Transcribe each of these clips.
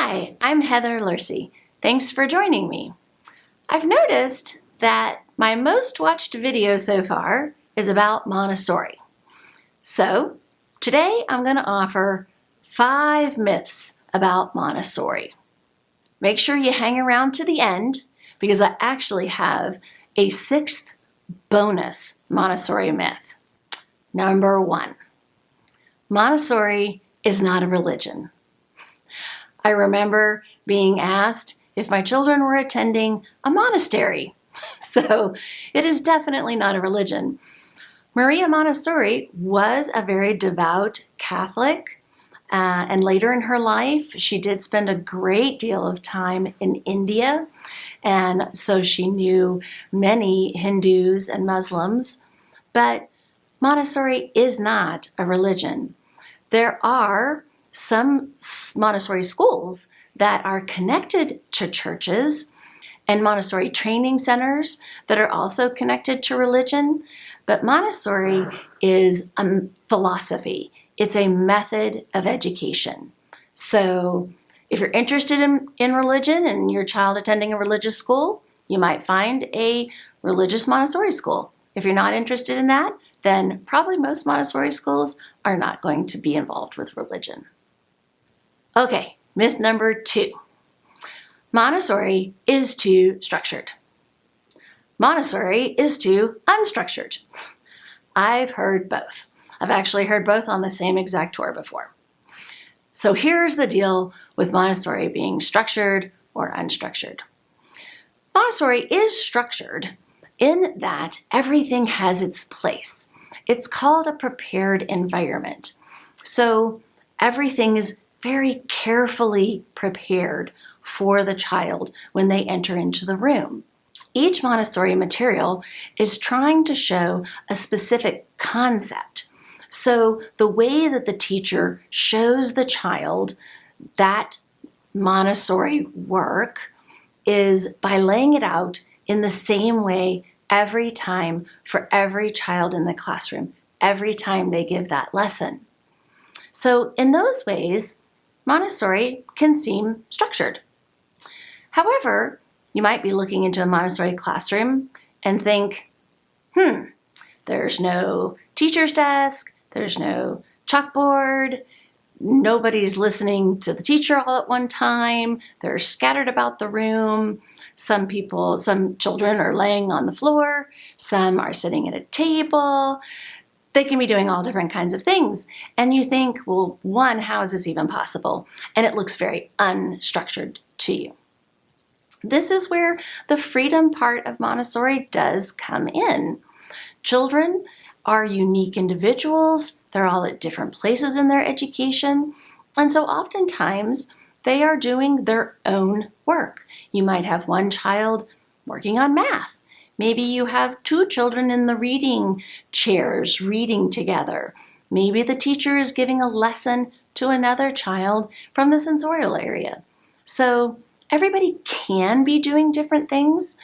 Hi, I'm Heather Lursey. Thanks for joining me. I've noticed that my most watched video so far is about Montessori. So today I'm going to offer 5 myths about Montessori. Make sure you hang around to the end because I actually have a 6th bonus Montessori myth. Number 1, Montessori is not a religion. I remember being asked if my children were attending a monastery. So it is definitely not a religion. Maria Montessori was a very devout Catholic, and later in her life, she did spend a great deal of time in India, and so she knew many Hindus and Muslims. But Montessori is not a religion. There are some Montessori schools that are connected to churches and Montessori training centers that are also connected to religion. But Montessori is a philosophy. It's a method of education. So if you're interested in religion and your child attending a religious school, you might find a religious Montessori school. If you're not interested in that, then probably most Montessori schools are not going to be involved with religion. Okay, myth number 2. Montessori is too structured. Montessori is too unstructured. I've heard both. I've actually heard both on the same exact tour before. So here's the deal with Montessori being structured or unstructured. Montessori is structured in that everything has its place. It's called a prepared environment. So everything is very carefully prepared for the child when they enter into the room. Each Montessori material is trying to show a specific concept. So the way that the teacher shows the child that Montessori work is by laying it out in the same way every time for every child in the classroom, every time they give that lesson. So in those ways, Montessori can seem structured. However, you might be looking into a Montessori classroom and think, there's no teacher's desk, there's no chalkboard, nobody's listening to the teacher all at one time, they're scattered about the room. Some children are laying on the floor, some are sitting at a table. They can be doing all different kinds of things. And you think, well, one, how is this even possible? And it looks very unstructured to you. This is where the freedom part of Montessori does come in. Children are unique individuals. They're all at different places in their education. And so oftentimes they are doing their own work. You might have one child working on math. Maybe you have 2 children in the reading chairs reading together. Maybe the teacher is giving a lesson to another child from the sensorial area. So everybody can be doing different things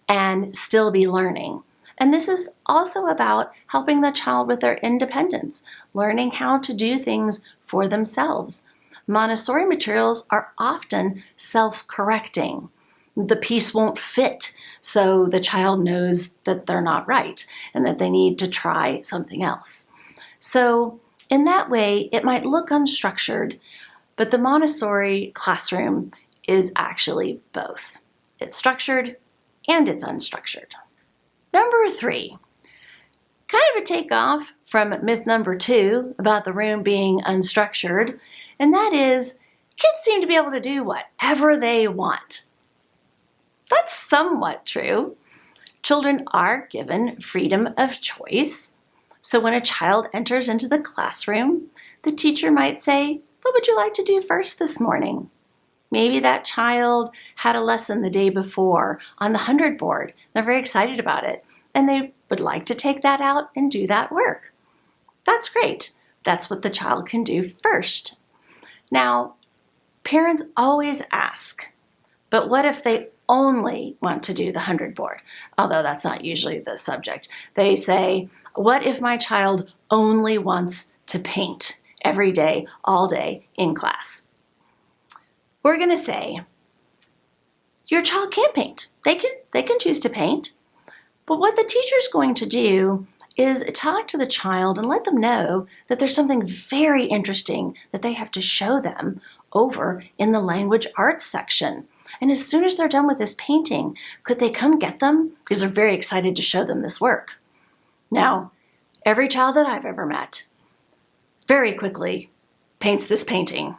and still be learning. And this is also about helping the child with their independence, learning how to do things for themselves. Montessori materials are often self-correcting. The piece won't fit, so the child knows that they're not right and that they need to try something else. So in that way, it might look unstructured, but the Montessori classroom is actually both. It's structured and it's unstructured. Number 3, kind of a takeoff from myth number 2 about the room being unstructured, and that is kids seem to be able to do whatever they want. That's somewhat true. Children are given freedom of choice. So when a child enters into the classroom, the teacher might say, "What would you like to do first this morning?" Maybe that child had a lesson the day before on the 100 board. They're very excited about it, and they would like to take that out and do that work. That's great. That's what the child can do first. Now, parents always ask, but what if they only want to do the 100 board? Although that's not usually the subject. They say, what if my child only wants to paint every day, all day in class? we're going to say, your child can't paint. They can choose to paint. But what the teacher's going to do is talk to the child and let them know that there's something very interesting that they have to show them over in the language arts section. And as soon as they're done with this painting, could they come get them? Because they're very excited to show them this work. Now, every child that I've ever met very quickly paints this painting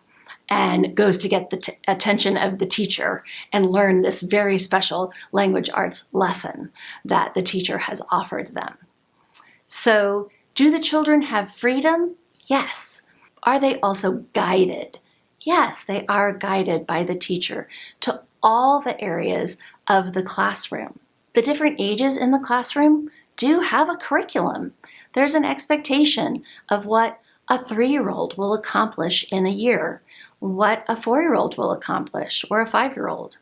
and goes to get the attention of the teacher and learn this very special language arts lesson that the teacher has offered them. So, do the children have freedom? Yes. Are they also guided? Yes, they are guided by the teacher to all the areas of the classroom. The different ages in the classroom do have a curriculum. There's an expectation of what a 3-year-old will accomplish in a year, what a 4-year-old will accomplish, or a 5-year-old.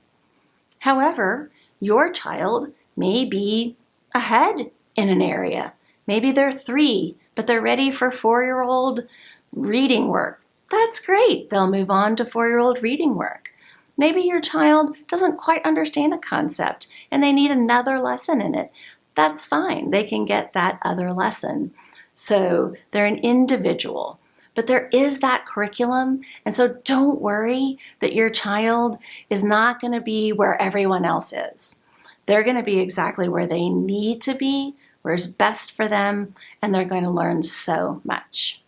However, your child may be ahead in an area. Maybe they're 3, but they're ready for 4-year-old reading work. That's great. They'll move on to 4-year-old reading work. Maybe your child doesn't quite understand a concept and they need another lesson in it. That's fine. They can get that other lesson. So they're an individual. But there is that curriculum, and so don't worry that your child is not going to be where everyone else is. They're going to be exactly where they need to be, where it's best for them, and they're going to learn so much.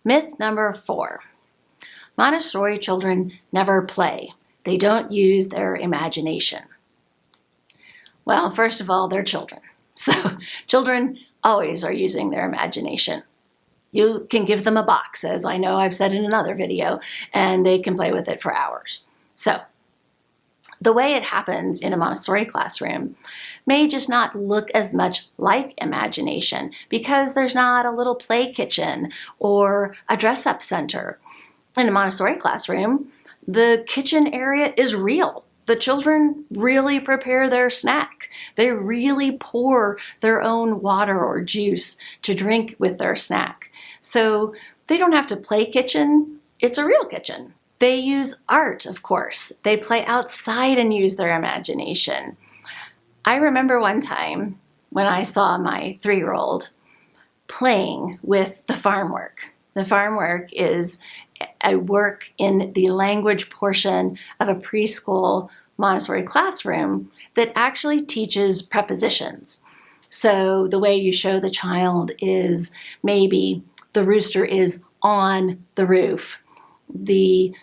Myth number 4. Montessori children never play. They don't use their imagination. Well, first of all, they're children. So children always are using their imagination. You can give them a box, as I know I've said in another video, and they can play with it for hours. So the way it happens in a Montessori classroom may just not look as much like imagination because there's not a little play kitchen or a dress-up center. In a Montessori classroom, the kitchen area is real. The children really prepare their snack. They really pour their own water or juice to drink with their snack. So they don't have to play kitchen. It's a real kitchen. They use art, of course. They play outside and use their imagination. I remember one time when I saw my 3-year-old playing with the farm work. The farm work is a work in the language portion of a preschool Montessori classroom that actually teaches prepositions. So the way you show the child is maybe the rooster is on the roof. The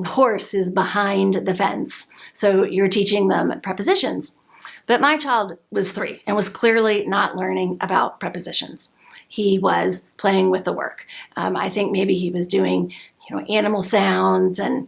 horse is behind the fence. So you're teaching them prepositions. But my child was 3 and was clearly not learning about prepositions. He was playing with the work. I think maybe he was doing, animal sounds and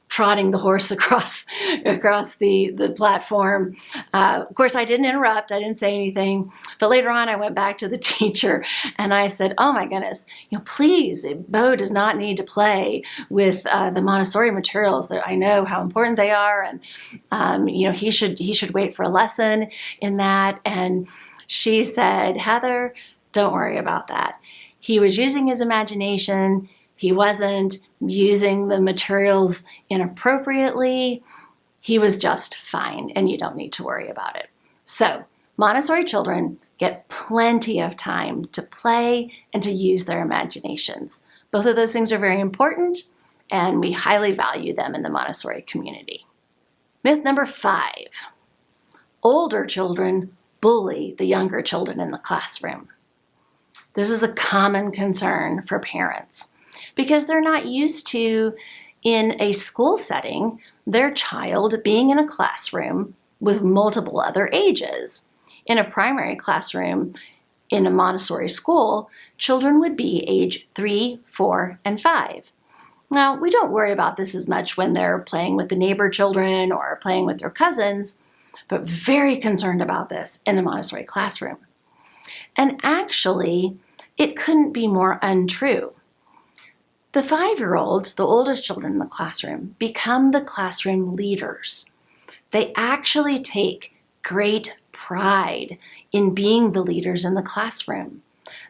trotting the horse across the platform. Of course, I didn't interrupt. I didn't say anything. But later on, I went back to the teacher and I said, "Oh my goodness, please, Bo does not need to play with the Montessori materials. I know how important they are, and he should wait for a lesson in that." And she said, "Heather, don't worry about that. He was using his imagination. He wasn't using the materials inappropriately. He was just fine, and you don't need to worry about it." So Montessori children get plenty of time to play and to use their imaginations. Both of those things are very important, and we highly value them in the Montessori community. Myth number 5. Older children bully the younger children in the classroom. This is a common concern for parents because they're not used to, in a school setting, their child being in a classroom with multiple other ages. In a primary classroom in a Montessori school, children would be age 3, 4, and 5. Now, we don't worry about this as much when they're playing with the neighbor children or playing with their cousins, but very concerned about this in a Montessori classroom. And actually, it couldn't be more untrue. The 5-year-olds, the oldest children in the classroom, become the classroom leaders. They actually take great pride in being the leaders in the classroom.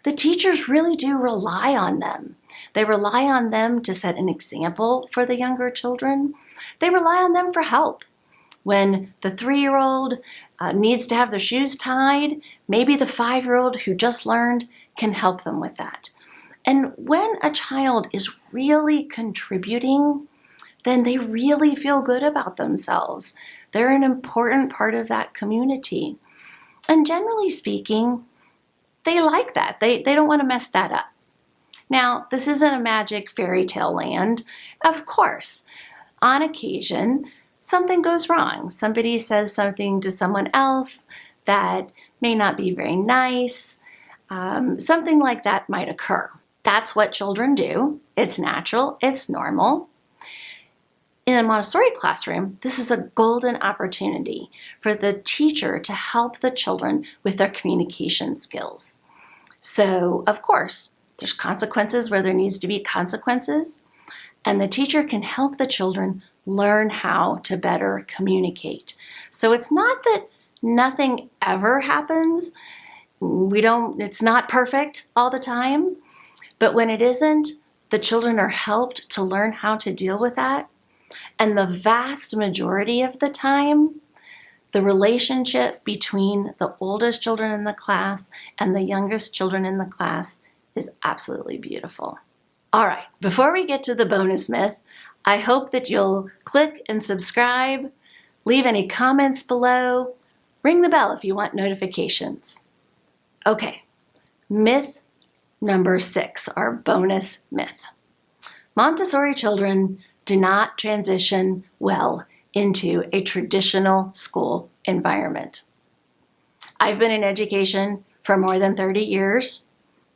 The teachers really do rely on them. They rely on them to set an example for the younger children. They rely on them for help. When the 3-year-old needs to have their shoes tied, maybe the 5-year-old who just learned can help them with that. And when a child is really contributing, then they really feel good about themselves. They're an important part of that community. And generally speaking, they like that. They don't want to mess that up. Now, this isn't a magic fairy tale land. Of course, on occasion, something goes wrong. Somebody says something to someone else that may not be very nice. Something like that might occur. That's what children do. It's natural. It's normal. In a Montessori classroom, this is a golden opportunity for the teacher to help the children with their communication skills. So, of course, there's consequences where there needs to be consequences, and the teacher can help the children learn how to better communicate. So it's not that nothing ever happens. It's not perfect all the time, but when it isn't, the children are helped to learn how to deal with that. And the vast majority of the time, the relationship between the oldest children in the class and the youngest children in the class is absolutely beautiful. All right, before we get to the bonus myth, I hope that you'll click and subscribe, leave any comments below, ring the bell if you want notifications. Okay, myth number 6, our bonus myth. Montessori children do not transition well into a traditional school environment. I've been in education for more than 30 years,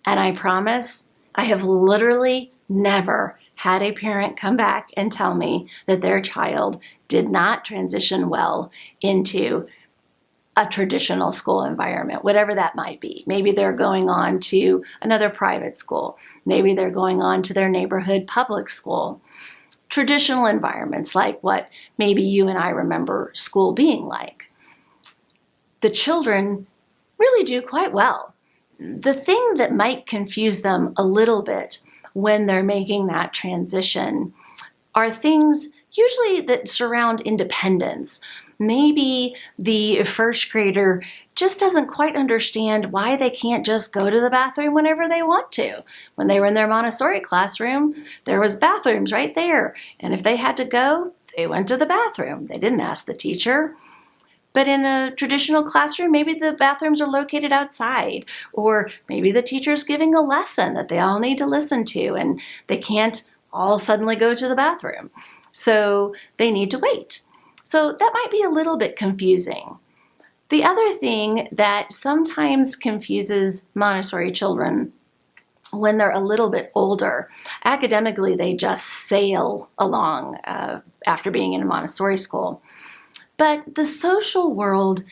and I promise I have literally never had a parent come back and tell me that their child did not transition well into a traditional school environment, whatever that might be. Maybe they're going on to another private school. Maybe they're going on to their neighborhood public school. Traditional environments like what maybe you and I remember school being like. The children really do quite well. The thing that might confuse them a little bit when they're making that transition are things usually that surround independence. Maybe the first grader just doesn't quite understand why they can't just go to the bathroom whenever they want to. When they were in their Montessori classroom, there was bathrooms right there. And if they had to go, they went to the bathroom. They didn't ask the teacher. But in a traditional classroom, maybe the bathrooms are located outside, or maybe the teacher's giving a lesson that they all need to listen to, and they can't all suddenly go to the bathroom. So they need to wait. So that might be a little bit confusing. The other thing that sometimes confuses Montessori children when they're a little bit older, academically they just sail along after being in a Montessori school. But the social world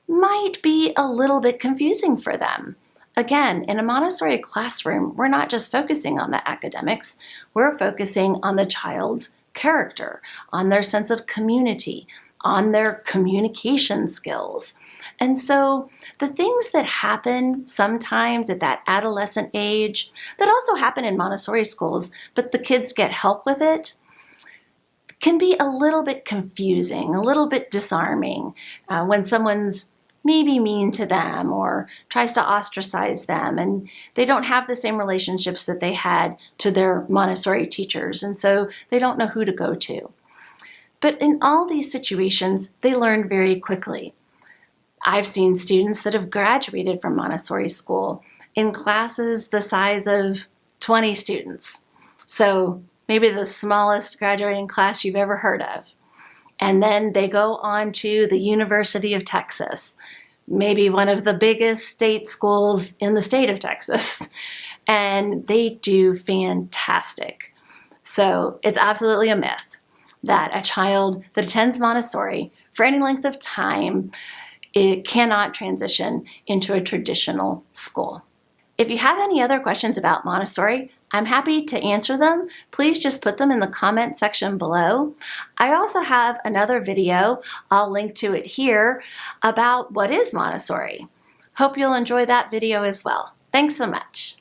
might be a little bit confusing for them. Again, in a Montessori classroom, we're not just focusing on the academics, we're focusing on the child's character, on their sense of community, on their communication skills. And so the things that happen sometimes at that adolescent age, that also happen in Montessori schools, but the kids get help with it, can be a little bit confusing, a little bit disarming when someone's maybe mean to them or tries to ostracize them, and they don't have the same relationships that they had to their Montessori teachers, and so they don't know who to go to. But in all these situations, they learn very quickly. I've seen students that have graduated from Montessori school in classes the size of 20 students. So maybe the smallest graduating class you've ever heard of. And then they go on to the University of Texas, maybe one of the biggest state schools in the state of Texas. And they do fantastic. So it's absolutely a myth that a child that attends Montessori for any length of time, it cannot transition into a traditional school. If you have any other questions about Montessori, I'm happy to answer them. Please just put them in the comment section below. I also have another video, I'll link to it here, about what is Montessori. Hope you'll enjoy that video as well. Thanks so much.